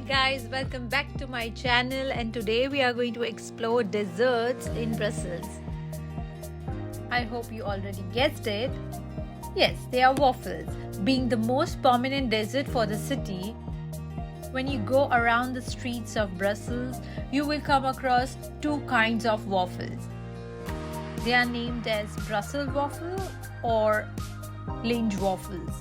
guys, welcome back to my channel, and today we are going to explore desserts in Brussels. I hope you already guessed it. Yes, they are waffles. Being the most prominent dessert for the city, when you go around the streets of Brussels, you will come across two kinds of waffles. They are named as Brussels waffle or Linge waffles.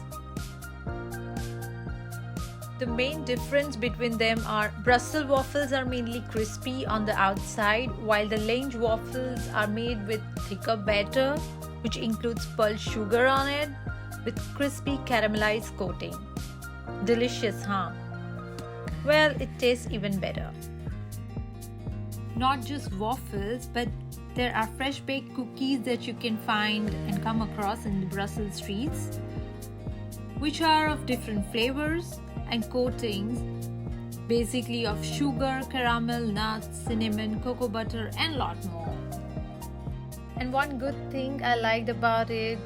The main difference between them are Brussels waffles are mainly crispy on the outside, while the Linge waffles are made with thicker batter, which includes pearl sugar on it, with crispy caramelized coating. Delicious, huh? Well, it tastes even better. Not just waffles, but there are fresh baked cookies that you can find and come across in the Brussels streets, which are of different flavors and coatings, basically of sugar, caramel, nuts, cinnamon, cocoa butter, and lot more. And one good thing I liked about it,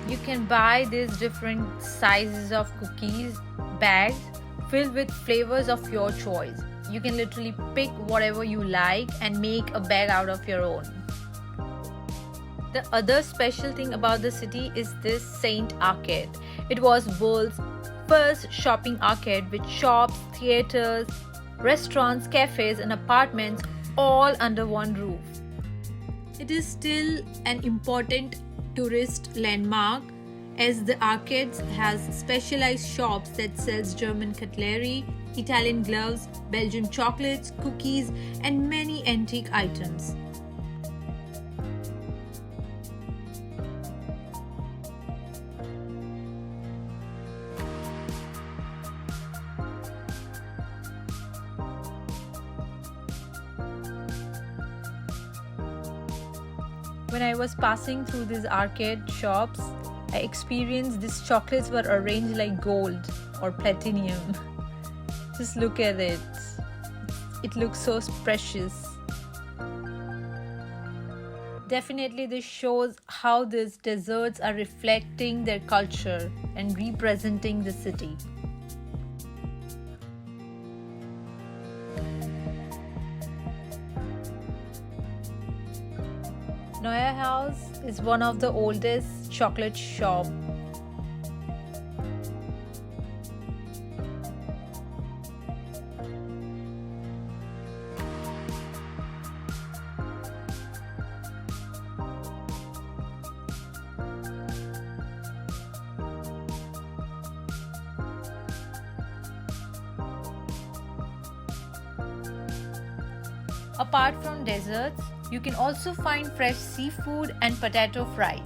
you can buy these different sizes of cookies bags filled with flavors of your choice. You can literally pick whatever you like and make a bag out of your own. The other special thing about the city is this Saint Arcade. It was world's first shopping arcade with shops, theaters, restaurants, cafes and apartments all under one roof. It is still an important tourist landmark as the arcades has specialized shops that sells German cutlery, Italian gloves, Belgian chocolates, cookies and many antique items. When I was passing through these arcade shops, I experienced these chocolates were arranged like gold or platinum. Just look at it. It looks so precious. Definitely this shows how these desserts are reflecting their culture and representing the city. Neue House is one of the oldest chocolate shops. Apart from desserts, you can also find fresh seafood and potato fries.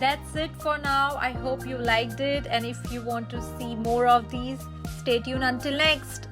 That's it for now. I hope you liked it, and if you want to see more of these, stay tuned until next.